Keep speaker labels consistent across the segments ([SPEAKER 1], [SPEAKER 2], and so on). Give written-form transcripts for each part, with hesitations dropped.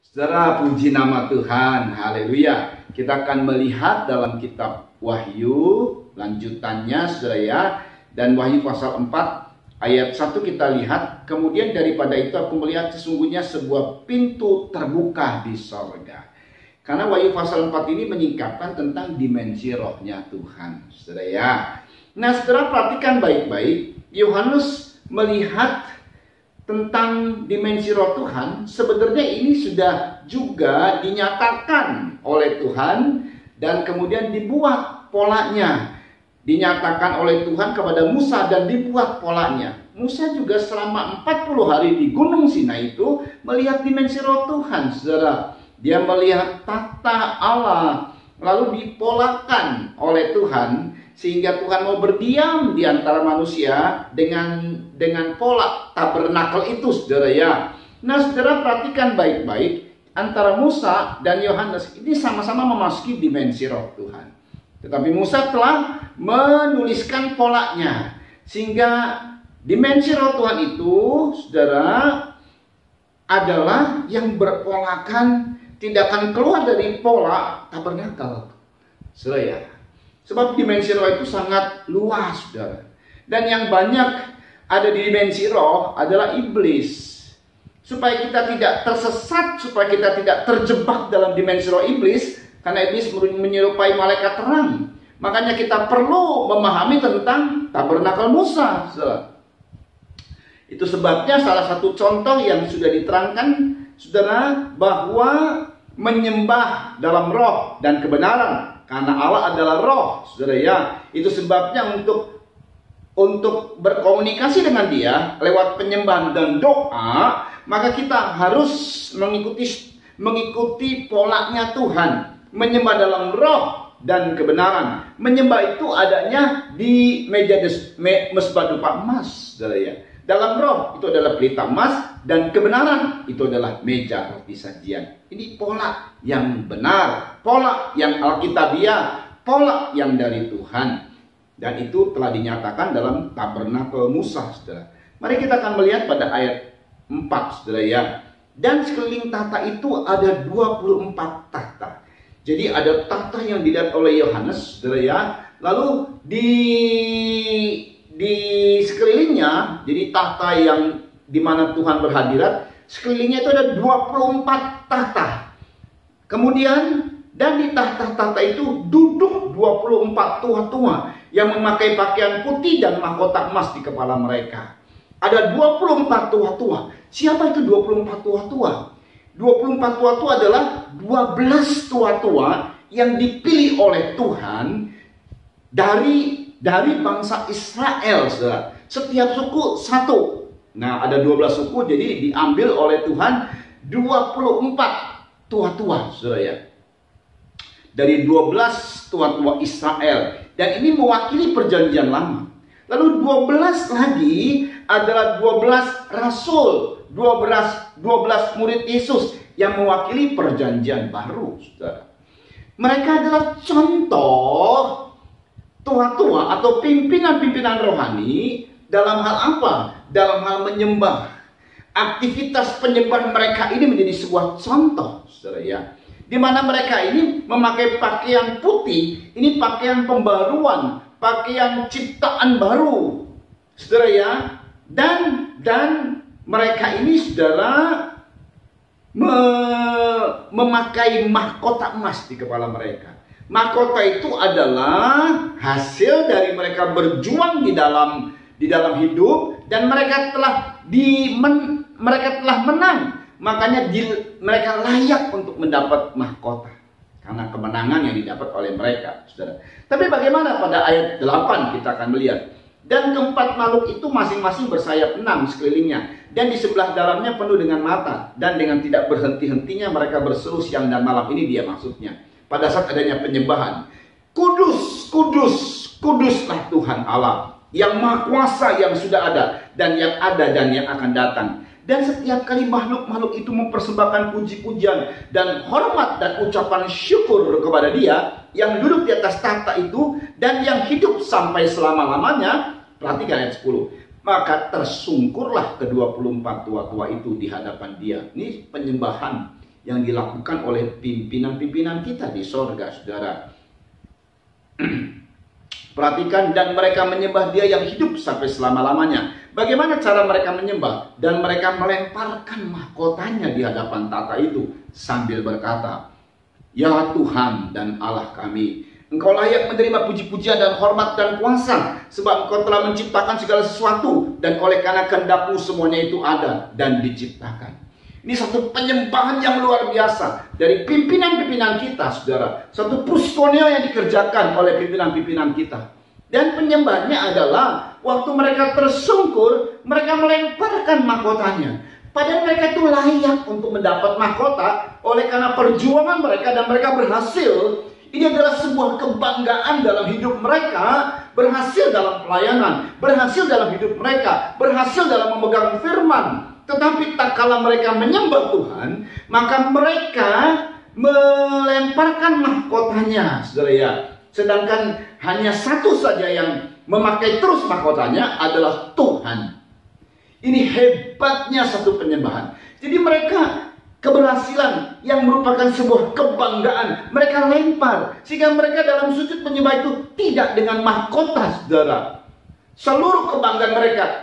[SPEAKER 1] Saudara, puji nama Tuhan, haleluya. Kita akan melihat dalam kitab Wahyu, lanjutannya saudara ya. Dan Wahyu pasal 4 ayat 1 kita lihat. Kemudian daripada itu aku melihat sesungguhnya sebuah pintu terbuka di sorga. Karena Wahyu pasal 4 ini menyingkapkan tentang dimensi rohnya Tuhan, saudara ya. Nah saudara, perhatikan baik-baik. Yohanes melihat tentang dimensi roh Tuhan, sebenarnya ini sudah juga dinyatakan oleh Tuhan dan kemudian dibuat polanya. Dinyatakan oleh Tuhan kepada Musa dan dibuat polanya. Musa juga selama 40 hari di Gunung Sinai itu melihat dimensi roh Tuhan, saudara. Dia melihat tata Allah, lalu dipolakan oleh Tuhan. Sehingga Tuhan mau berdiam di antara manusia dengan pola tabernakel itu, saudara ya. Nah saudara, perhatikan baik-baik. Antara Musa dan Yohanes ini sama-sama memasuki dimensi roh Tuhan. Tetapi Musa telah menuliskan polanya. Sehingga dimensi roh Tuhan itu, saudara, adalah yang berpolakan, tidak akan keluar dari pola tabernakel, saudara ya. Sebab dimensi roh itu sangat luas, saudara. Dan yang banyak ada di dimensi roh adalah iblis. Supaya kita tidak tersesat, supaya kita tidak terjebak dalam dimensi roh iblis. Karena iblis menyerupai malaikat terang. Makanya kita perlu memahami tentang tabernakel Musa, saudara. Itu sebabnya salah satu contoh yang sudah diterangkan, saudara, bahwa menyembah dalam roh dan kebenaran. Karena Allah adalah roh, saudara ya. Itu sebabnya untuk berkomunikasi dengan Dia lewat penyembahan dan doa, maka kita harus mengikuti polanya Tuhan. Menyembah dalam roh dan kebenaran. Menyembah itu adanya di meja mesbah dupa emas, saudara ya. Dalam roh itu adalah pelita emas, dan kebenaran itu adalah meja roti sajian. Ini pola yang benar, pola yang alkitabiah, pola yang dari Tuhan. Dan itu telah dinyatakan dalam tabernakel Musa, saudara. Mari kita akan melihat pada ayat 4, saudara ya. Dan sekeliling tahta itu ada 24 tahta. Jadi ada tahta yang dilihat oleh Yohanes, saudara ya. Lalu di sekelilingnya, jadi tahta yang dimana Tuhan berhadirat, sekelilingnya itu ada 24 tahta. Kemudian dan di tahta-tahta itu duduk 24 tua-tua yang memakai pakaian putih dan mahkota emas di kepala mereka. Ada 24 tua-tua. Siapa itu 24 tua-tua? 24 tua-tua adalah 12 tua-tua yang dipilih oleh Tuhan dari bangsa Israel, saudara. Setiap suku satu. Nah, ada 12 suku, jadi diambil oleh Tuhan 24 tua-tua, saudara ya. Dari 12 tua-tua Israel. Dan ini mewakili perjanjian lama. Lalu 12 lagi adalah 12 rasul, 12 murid Yesus yang mewakili perjanjian baru, saudara. Mereka adalah contoh tua-tua atau pimpinan-pimpinan rohani dalam hal apa? Dalam hal menyembah. Aktivitas penyembahan mereka ini menjadi sebuah contoh, saudara ya. Di mana mereka ini memakai pakaian putih, ini pakaian pembaruan, pakaian ciptaan baru, saudara ya. Dan mereka ini, saudara, memakai mahkota emas di kepala mereka. Mahkota itu adalah hasil dari mereka berjuang di dalam hidup, dan mereka telah menang. Makanya mereka layak untuk mendapat mahkota karena kemenangan yang didapat oleh mereka, saudara. Tapi bagaimana pada ayat 8 kita akan melihat. Dan keempat makhluk itu masing-masing bersayap 6 sekelilingnya, dan di sebelah dalamnya penuh dengan mata, dan dengan tidak berhenti-hentinya mereka berseru siang dan malam. Ini dia maksudnya. Pada saat adanya penyembahan, kudus, kudus, kuduslah Tuhan Allah yang maha kuasa yang sudah ada dan yang akan datang. Dan setiap kali makhluk-makhluk itu mempersembahkan puji-pujian dan hormat dan ucapan syukur kepada Dia yang duduk di atas tahta itu dan yang hidup sampai selama-lamanya. Perhatikan ayat 10. Maka tersungkurlah ke-24 tua-tua itu di hadapan Dia. Ini penyembahan yang dilakukan oleh pimpinan-pimpinan kita di sorga, saudara. Perhatikan, dan mereka menyembah Dia yang hidup sampai selama-lamanya. Bagaimana cara mereka menyembah? Dan mereka melemparkan mahkotanya di hadapan tahta itu sambil berkata, "Ya Tuhan dan Allah kami, Engkau layak menerima puji-pujian dan hormat dan kuasa, sebab Engkau telah menciptakan segala sesuatu, dan oleh karena kehendak-Mu semuanya itu ada dan diciptakan." Ini satu penyembahan yang luar biasa dari pimpinan-pimpinan kita, saudara. Satu puskoneo yang dikerjakan oleh pimpinan-pimpinan kita. Dan penyembahannya adalah waktu mereka tersungkur, mereka melemparkan mahkotanya. Padahal mereka itu layak untuk mendapat mahkota oleh karena perjuangan mereka, dan mereka berhasil. Ini adalah sebuah kebanggaan dalam hidup mereka, berhasil dalam pelayanan, berhasil dalam hidup mereka, berhasil dalam memegang firman. Tetapi tak kala mereka menyembah Tuhan, maka mereka melemparkan mahkotanya, saudara ya. Sedangkan hanya satu saja yang memakai terus mahkotanya adalah Tuhan. Ini hebatnya satu penyembahan. Jadi mereka keberhasilan yang merupakan sebuah kebanggaan, mereka lempar. Sehingga mereka dalam sujud menyembah itu tidak dengan mahkota, saudara. Seluruh kebanggaan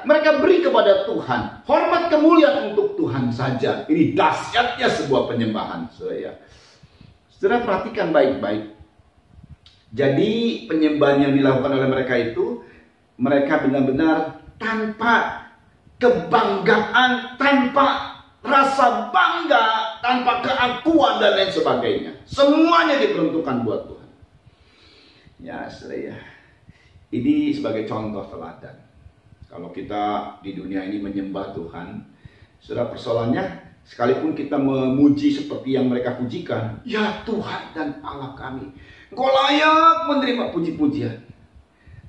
[SPEAKER 1] mereka beri kepada Tuhan. Hormat kemuliaan untuk Tuhan saja. Ini dahsyatnya sebuah penyembahan, saudara. Saudara perhatikan baik-baik. Jadi penyembahan yang dilakukan oleh mereka itu, mereka benar-benar tanpa kebanggaan, tanpa rasa bangga, tanpa keakuan dan lain sebagainya. Semuanya diperuntukkan buat Tuhan. Ya, saudara. Ini sebagai contoh teladan. Kalau kita di dunia ini menyembah Tuhan, saudara, persoalannya sekalipun kita memuji seperti yang mereka pujikan, "Ya Tuhan dan Allah kami, Engkau layak menerima puji-pujian."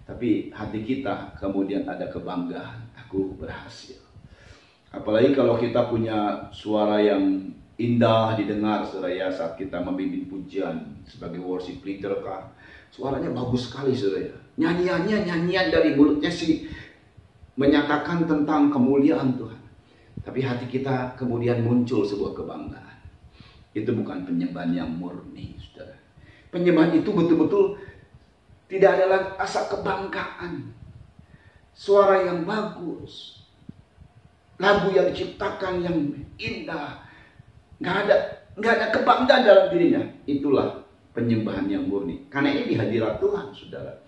[SPEAKER 1] Tapi hati kita kemudian ada kebanggaan, "Aku berhasil." Apalagi kalau kita punya suara yang indah didengar, saudara ya, saat kita memimpin pujian sebagai worship leader kah, suaranya bagus sekali, saudara ya. Nyanyian dari mulutnya sih menyatakan tentang kemuliaan Tuhan. Tapi hati kita kemudian muncul sebuah kebanggaan. Itu bukan penyembahan yang murni, saudara. Penyembahan itu betul-betul tidak ada rasa kebanggaan. Suara yang bagus, lagu yang diciptakan yang indah, nggak ada kebanggaan dalam dirinya. Itulah penyembahan yang murni. Karena ini di hadirat Tuhan, saudara.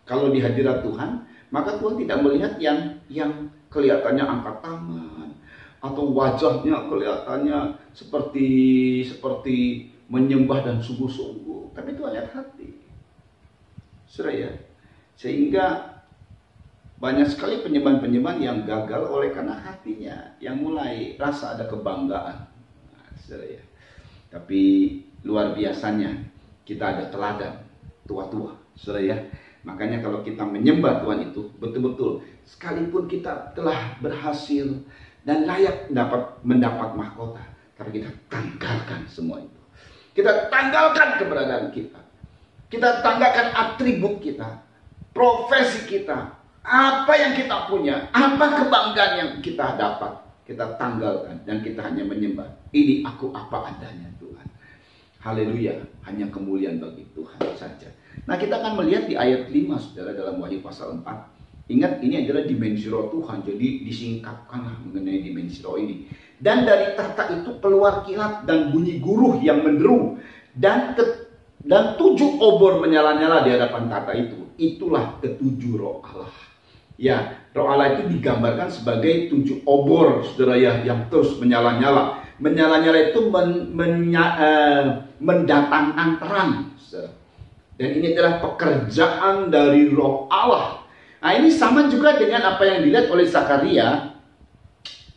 [SPEAKER 1] Kalau di hadirat Tuhan, maka Tuhan tidak melihat yang kelihatannya angkat tangan atau wajahnya kelihatannya seperti menyembah dan sungguh-sungguh. Tapi Tuhan lihat hati, saudara ya. Sehingga banyak sekali penyembahan-penyembahan yang gagal oleh karena hatinya yang mulai rasa ada kebanggaan, saudara ya. Tapi luar biasanya kita ada teladan tua-tua, saudara ya. Makanya kalau kita menyembah Tuhan itu betul-betul, sekalipun kita telah berhasil dan layak mendapat mahkota, tapi kita tanggalkan semua itu. Kita tanggalkan keberadaan kita. Kita tanggalkan atribut kita, profesi kita, apa yang kita punya, apa kebanggaan yang kita dapat. Kita tanggalkan dan kita hanya menyembah. Ini aku apa adanya, Tuhan. Haleluya, hanya kemuliaan bagi Tuhan saja. Nah, kita akan melihat di ayat 5, saudara, dalam Wahyu pasal 4. Ingat, ini adalah dimensi roh Tuhan. Jadi disingkapkanlah mengenai dimensi roh ini. Dan dari tahta itu keluar kilat dan bunyi guruh yang menderu. Dan 7 obor menyala-nyala di hadapan tahta itu. Itulah ketujuh roh Allah. Ya, roh Allah itu digambarkan sebagai 7 obor, saudara ya, yang terus menyala-nyala. Menyala-nyala itu mendatangkan terang, saudara. Dan ini adalah pekerjaan dari roh Allah. Nah, ini sama juga dengan apa yang dilihat oleh Zakaria,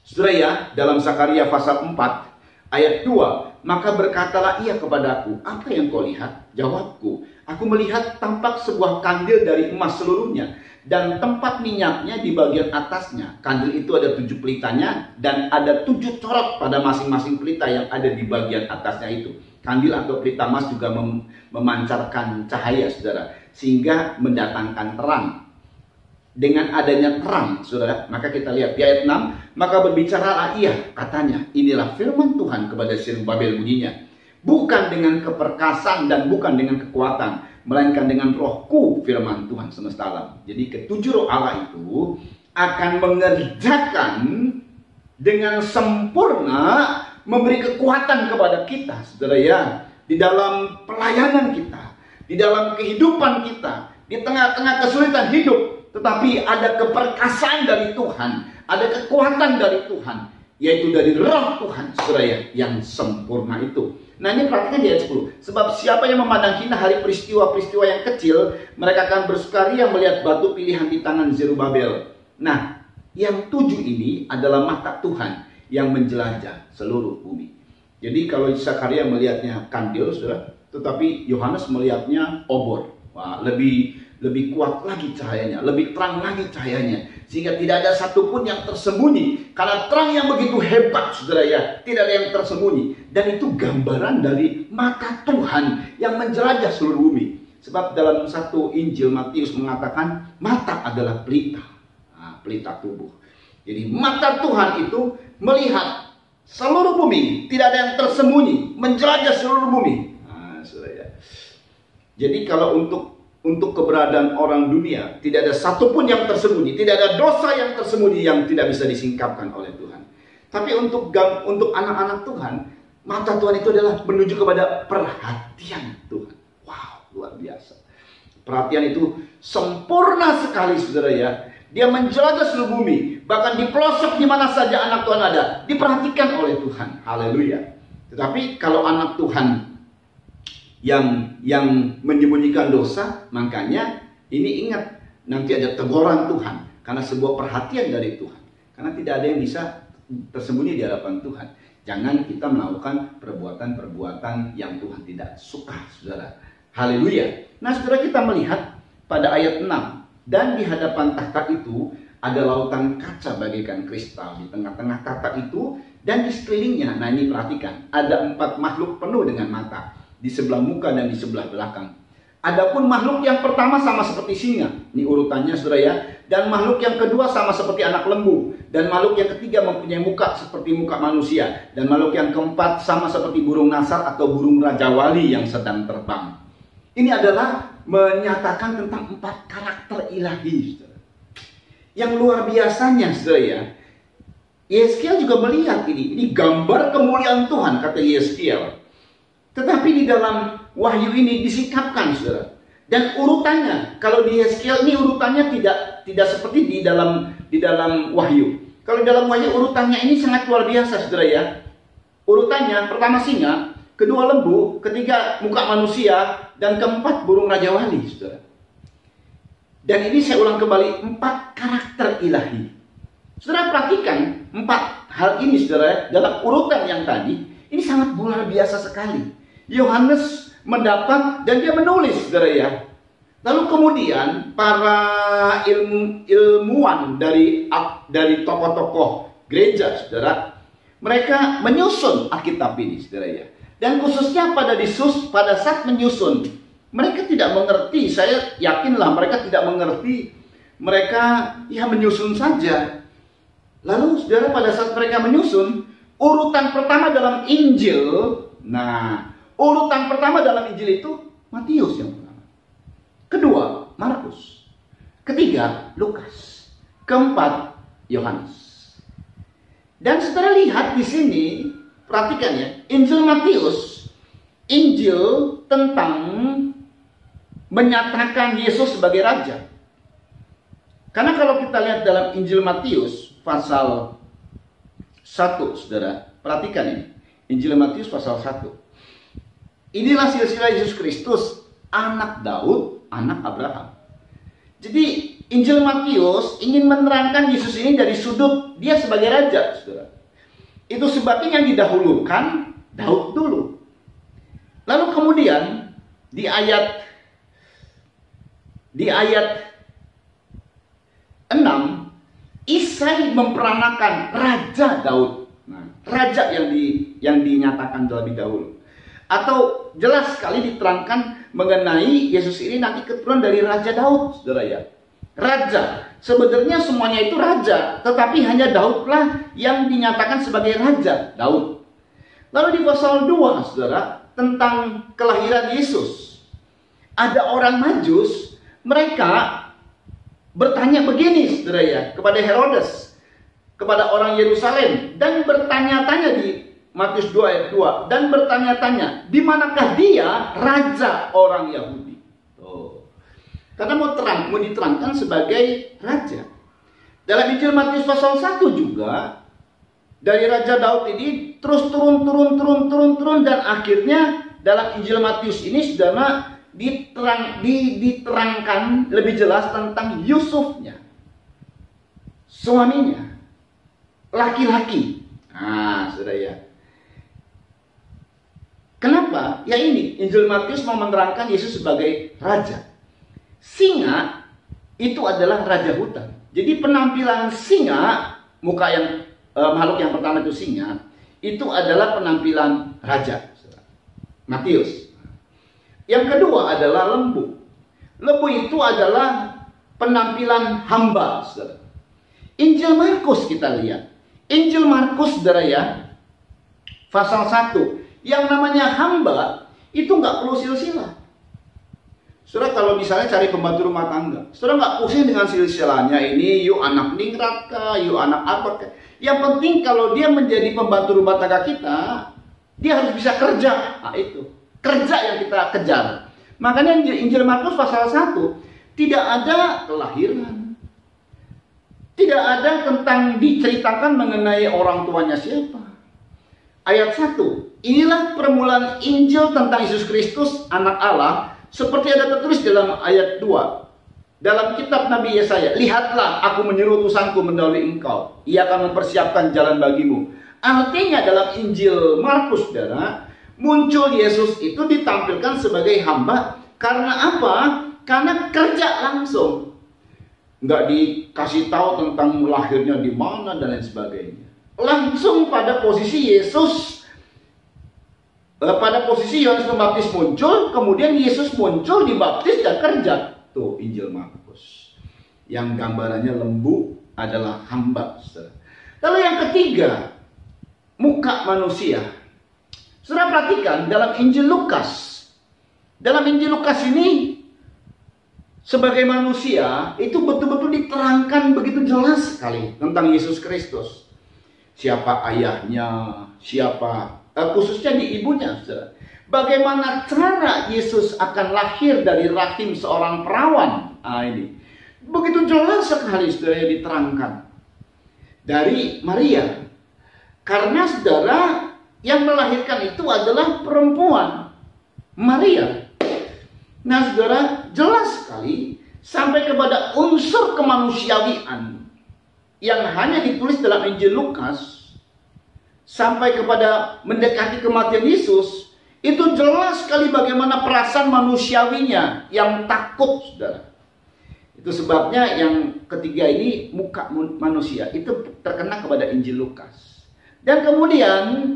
[SPEAKER 1] saudara ya, dalam Zakaria pasal 4 ayat 2. Maka berkatalah ia kepadaku, "Apa yang kau lihat?" Jawabku, "Aku melihat tampak sebuah kandil dari emas seluruhnya, dan tempat minyaknya di bagian atasnya." Kandil itu ada 7 pelitanya, dan ada 7 corot pada masing-masing pelita yang ada di bagian atasnya itu. Kandil atau pelita emas juga memancarkan cahaya, saudara, sehingga mendatangkan terang. dengan adanya terang, saudara, maka kita lihat di ayat 6, maka berbicaralah ia, katanya, inilah firman Tuhan kepada Zerubabel bunyinya, bukan dengan keperkasan dan bukan dengan kekuatan, melainkan dengan rohku, firman Tuhan semesta alam. Jadi ketujuh roh Allah itu akan mengerjakan dengan sempurna, memberi kekuatan kepada kita, saudara ya, di dalam pelayanan kita, di dalam kehidupan kita, di tengah-tengah kesulitan hidup. Tetapi ada keperkasaan dari Tuhan, ada kekuatan dari Tuhan, yaitu dari roh Tuhan, saudara, yang sempurna itu. Nah, ini perhatikan di ayat 10. Sebab siapa yang memandang hina hari peristiwa-peristiwa yang kecil, mereka akan bersukaria melihat batu pilihan di tangan Zerubabel. Nah, yang 7 ini adalah mata Tuhan yang menjelajah seluruh bumi. Jadi kalau Zakaria melihatnya kandil, saudara, tetapi Yohanes melihatnya obor. Wah, lebih kuat lagi cahayanya, lebih terang lagi cahayanya, sehingga tidak ada satupun yang tersembunyi, karena terang yang begitu hebat, saudara ya, tidak ada yang tersembunyi. Dan itu gambaran dari mata Tuhan yang menjelajah seluruh bumi. Sebab dalam satu Injil Matius mengatakan mata adalah pelita, pelita tubuh. Jadi mata Tuhan itu melihat seluruh bumi, tidak ada yang tersembunyi, menjelajah seluruh bumi. Saudara ya. Jadi kalau untuk keberadaan orang dunia, tidak ada satupun yang tersembunyi, tidak ada dosa yang tersembunyi yang tidak bisa disingkapkan oleh Tuhan. Tapi untuk anak-anak Tuhan, mata Tuhan itu adalah menuju kepada perhatian Tuhan. Wow, luar biasa. Perhatian itu sempurna sekali, saudara ya. Dia menjelajah seluruh bumi, bahkan di pelosok di mana saja anak Tuhan ada, diperhatikan oleh Tuhan. Haleluya. Tetapi kalau anak Tuhan yang menyembunyikan dosa, makanya ini ingat, nanti ada teguran Tuhan karena sebuah perhatian dari Tuhan. Karena tidak ada yang bisa tersembunyi di hadapan Tuhan. Jangan kita melakukan perbuatan-perbuatan yang Tuhan tidak suka, saudara. Haleluya. Nah, saudara, kita melihat pada ayat 6, dan di hadapan tahta itu ada lautan kaca bagaikan kristal di tengah-tengah tahta itu, dan di sekelilingnya, nah ini perhatikan, ada 4 makhluk penuh dengan mata di sebelah muka dan di sebelah belakang. Adapun makhluk yang pertama sama seperti singa, ini urutannya, saudara ya. Dan makhluk yang kedua sama seperti anak lembu, dan makhluk yang ketiga mempunyai muka seperti muka manusia, dan makhluk yang keempat sama seperti burung nasar atau burung rajawali yang sedang terbang. Ini adalah menyatakan tentang 4 karakter ilahi, saudara. Yang luar biasanya, saudara ya. Yeskiel juga melihat ini gambar kemuliaan Tuhan, kata Yeskiel. Tetapi di dalam wahyu ini disingkapkan, saudara. Dan urutannya, kalau di Yeskiel ini urutannya tidak seperti di dalam wahyu. Kalau di dalam wahyu urutannya ini sangat luar biasa, saudara ya. Urutannya, pertama singa, kedua lembu, ketiga muka manusia, dan keempat burung rajawali, saudara. Dan ini saya ulang kembali, 4 karakter ilahi. Saudara perhatikan 4 hal ini, saudara, dalam urutan yang tadi, ini sangat luar biasa sekali. Yohanes mendapat dan dia menulis, saudara ya. Lalu kemudian para ilmuwan dari tokoh-tokoh gereja, saudara, mereka menyusun Alkitab ini, saudara ya. Dan khususnya pada saat menyusun, mereka tidak mengerti. Saya yakinlah mereka tidak mengerti. Mereka ya menyusun saja. Lalu saudara, pada saat mereka menyusun, urutan pertama dalam Injil, urutan pertama dalam Injil itu Matius yang pertama. Kedua, Markus. Ketiga, Lukas. Keempat, Yohanes. Dan saudara lihat di sini, perhatikan ya, Injil Matius, Injil tentang menyatakan Yesus sebagai raja. Karena kalau kita lihat dalam Injil Matius pasal 1, saudara, perhatikan ini. Injil Matius pasal 1. Inilah silsilah Yesus Kristus, anak Daud, anak Abraham. Jadi Injil Matius ingin menerangkan Yesus ini dari sudut dia sebagai raja, saudara. Itu sebabnya yang didahulukan Daud dulu. Lalu kemudian di ayat 6, Isai memperanakan Raja Daud. Nah, raja yang dinyatakan terlebih dahulu. Atau jelas sekali diterangkan mengenai Yesus ini nanti keturunan dari Raja Daud, saudara ya. raja. Sebenarnya semuanya itu raja, tetapi hanya Daudlah yang dinyatakan sebagai raja, Daud. Lalu di pasal 2, saudara, tentang kelahiran Yesus. Ada orang Majus, mereka bertanya begini, saudara ya, kepada Herodes, kepada orang Yerusalem, dan bertanya-tanya di Matius 2 ayat 2, dan bertanya-tanya, di manakah dia raja orang Yahudi? Karena mau diterangkan sebagai raja. Dalam Injil Matius pasal 1 juga, dari Raja Daud ini terus turun, dan akhirnya dalam Injil Matius ini saudara diterangkan lebih jelas tentang Yusufnya, suaminya, laki-laki. Nah, saudara ya. Kenapa? Ya ini, Injil Matius mau menerangkan Yesus sebagai raja. Singa itu adalah raja hutan. Jadi penampilan singa, muka yang makhluk yang pertama itu singa, itu adalah penampilan raja. Matius. Yang kedua adalah lembu. Lembu itu adalah penampilan hamba, saudara. Injil Markus kita lihat. Injil Markus, saudara ya, pasal 1. Yang namanya hamba itu nggak perlu silsilah. Saudara kalau misalnya cari pembantu rumah tangga, saudara nggak pusing dengan silsilahnya ini, yuk anak ningrat kah, yuk anak apa kah. Yang penting kalau dia menjadi pembantu rumah tangga kita, dia harus bisa kerja. Nah itu, kerja yang kita kejar. Makanya Injil Markus pasal 1, tidak ada kelahiran. Tidak ada tentang diceritakan mengenai orang tuanya siapa. Ayat 1, inilah permulaan Injil tentang Yesus Kristus, anak Allah, seperti ada tertulis dalam ayat 2 dalam kitab Nabi Yesaya, lihatlah aku menyuruh utusanku mendahului engkau, ia akan mempersiapkan jalan bagimu. Artinya dalam Injil Markus, saudara, muncul Yesus itu ditampilkan sebagai hamba. Karena apa? Karena kerja langsung, nggak dikasih tahu tentang lahirnya di mana dan lain sebagainya. Langsung pada posisi Yesus, pada posisi Yohanes Pembaptis muncul, kemudian Yesus muncul, dibaptis dan kerja. Tuh Injil Markus. Yang gambarannya lembu adalah hamba, saudara. Lalu yang ketiga, muka manusia. Saudara perhatikan dalam Injil Lukas. Dalam Injil Lukas ini, sebagai manusia, itu betul-betul diterangkan begitu jelas sekali tentang Yesus Kristus. Siapa ayahnya, siapa khususnya di ibunya, saudara. Bagaimana cara Yesus akan lahir dari rahim seorang perawan. Nah, ini begitu jelas sekali, saudara, diterangkan dari Maria. Karena saudara, yang melahirkan itu adalah perempuan, Maria. Nah, saudara, jelas sekali sampai kepada unsur kemanusiawian yang hanya ditulis dalam Injil Lukas. Sampai kepada mendekati kematian Yesus, itu jelas sekali bagaimana perasaan manusiawinya yang takut, saudara. Itu sebabnya yang ketiga ini, muka manusia, itu terkena kepada Injil Lukas. Dan kemudian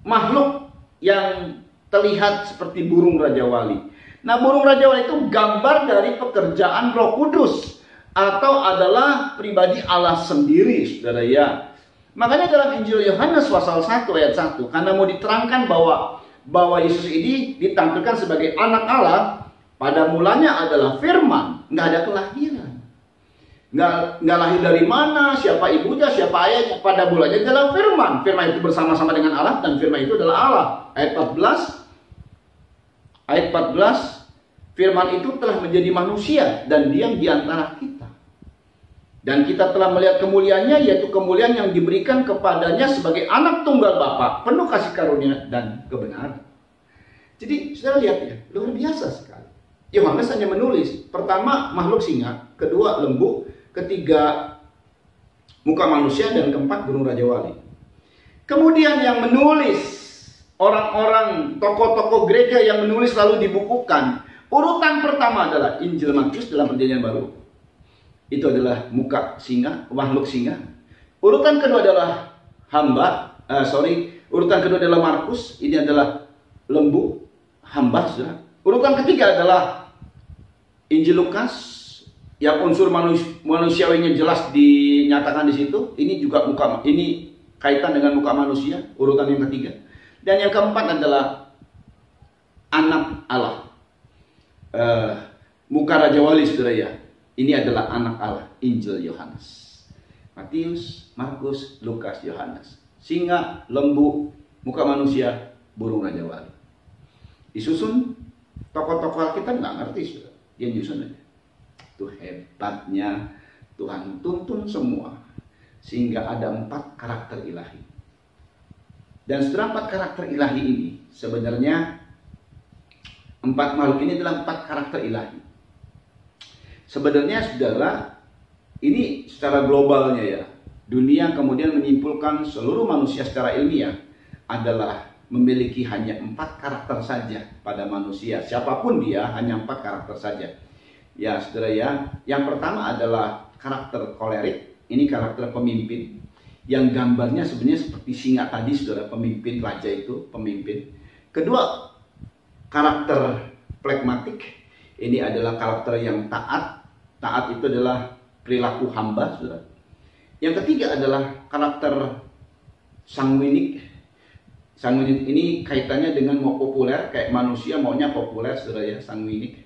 [SPEAKER 1] makhluk yang terlihat seperti burung Raja Wali. Nah, burung Raja Wali itu gambar dari pekerjaan Roh Kudus, atau adalah pribadi Allah sendiri, saudara ya. Makanya dalam Injil Yohanes pasal 1 ayat 1, karena mau diterangkan bahwa Yesus ini ditampilkan sebagai anak Allah, pada mulanya adalah firman, nggak ada kelahiran. Nggak lahir dari mana, siapa ibunya, siapa ayahnya, pada mulanya adalah firman. Firman itu bersama-sama dengan Allah, dan firman itu adalah Allah. Ayat 14, firman itu telah menjadi manusia dan diam di antara kita. Dan kita telah melihat kemuliaannya, yaitu kemuliaan yang diberikan kepadanya sebagai anak tunggal Bapa, penuh kasih karunia dan kebenaran. Jadi saudara lihat ya, luar biasa sekali. Yohanes hanya menulis, pertama makhluk singa, kedua lembu, ketiga muka manusia, dan keempat burung Raja Wali. Kemudian yang menulis, orang-orang tokoh-tokoh gereja yang menulis lalu dibukukan. Urutan pertama adalah Injil Matius dalam Perjanjian Baru. Itu adalah muka singa, makhluk singa. Urutan kedua adalah urutan kedua adalah Markus, ini adalah lembu, hamba, saudara. Urutan ketiga adalah Injil Lukas, yang unsur manusiawinya jelas dinyatakan di situ. Ini juga ini kaitan dengan muka manusia, urutan yang ketiga. Dan yang keempat adalah anak Allah. Muka Raja Wali, saudara ya. Ini adalah anak Allah, Injil Yohanes. Matius, Markus, Lukas, Yohanes. Singa, lembu, muka manusia, burung Raja Wali. Disusun, tokoh-tokoh Alkitab nggak ngerti, saudara. Dia nyusun aja. Itu hebatnya Tuhan tuntun semua. Sehingga ada 4 karakter ilahi. Dan setelah 4 karakter ilahi ini, sebenarnya 4 makhluk ini adalah 4 karakter ilahi. Sebenarnya saudara, ini secara globalnya ya, dunia kemudian menyimpulkan seluruh manusia secara ilmiah adalah memiliki hanya 4 karakter saja pada manusia. Siapapun dia, hanya 4 karakter saja. Ya saudara ya, yang pertama adalah karakter kolerik. Ini karakter pemimpin yang gambarnya sebenarnya seperti singa tadi, saudara. Pemimpin, raja itu pemimpin. Kedua, karakter flegmatik. Ini adalah karakter yang taat. Taat itu adalah perilaku hamba, saudara. Yang ketiga adalah karakter sanguinik. Sanguinik ini kaitannya dengan mau populer, kayak manusia maunya populer, saudara ya, sanguinik.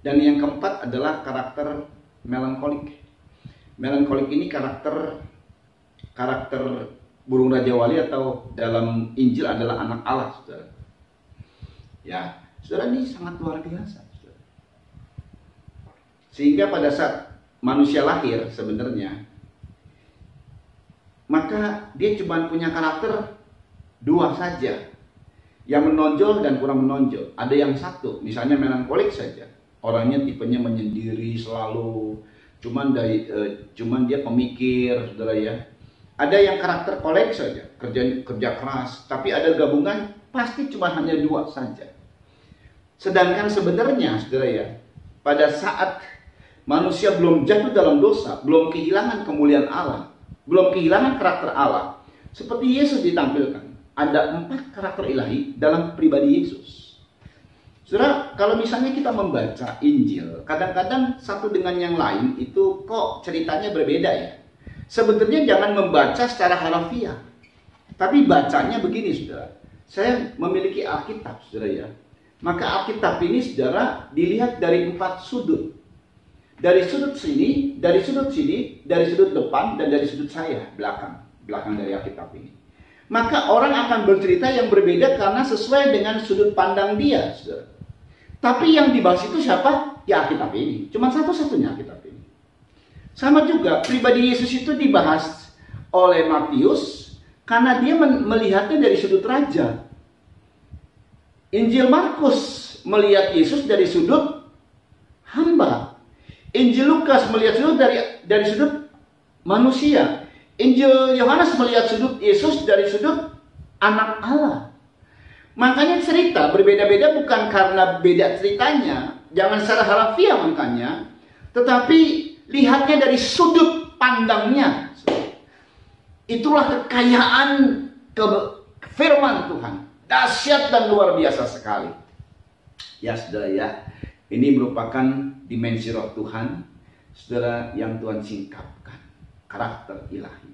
[SPEAKER 1] Dan yang keempat adalah karakter melankolik. Melankolik ini karakter burung Raja Wali atau dalam Injil adalah anak Allah, saudara. Ya, saudara, ini sangat luar biasa, saudara. Sehingga pada saat manusia lahir sebenarnya, maka dia cuma punya karakter 2 saja, yang menonjol dan kurang menonjol. Ada yang satu, misalnya melankolik saja. Orangnya tipenya menyendiri selalu, cuman dia pemikir, saudara ya. Ada yang karakter kolek saja, kerja keras, tapi ada gabungan pasti cuma hanya 2 saja. Sedangkan sebenarnya, saudara ya, pada saat manusia belum jatuh dalam dosa, belum kehilangan kemuliaan Allah, belum kehilangan karakter Allah, seperti Yesus ditampilkan, ada 4 karakter ilahi dalam pribadi Yesus. Saudara, kalau misalnya kita membaca Injil, kadang-kadang satu dengan yang lain itu kok ceritanya berbeda ya. Sebenarnya jangan membaca secara harafiah, tapi bacanya begini, saudara. Saya memiliki Alkitab, saudara ya. Maka Alkitab ini, saudara, dilihat dari 4 sudut. Dari sudut sini, dari sudut sini, dari sudut depan, dan dari sudut saya, belakang dari Alkitab ini. Maka orang akan bercerita yang berbeda karena sesuai dengan sudut pandang dia, saudara. Tapi yang dibahas itu siapa? Ya Alkitab ini. Cuma satu-satunya Alkitab ini. Sama juga pribadi Yesus itu dibahas oleh Matius karena dia melihatnya dari sudut raja. Injil Markus melihat Yesus dari sudut hamba. Injil Lukas melihat sudut dari sudut manusia. Injil Yohanes melihat sudut Yesus dari sudut anak Allah. Makanya cerita berbeda-beda bukan karena beda ceritanya, jangan secara harafiah makanya, tetapi lihatnya dari sudut pandangnya. Itulah kekayaan firman Tuhan, dahsyat dan luar biasa sekali. Ya saudara ya, ini merupakan dimensi roh Tuhan, saudara, yang Tuhan singkapkan, karakter ilahi.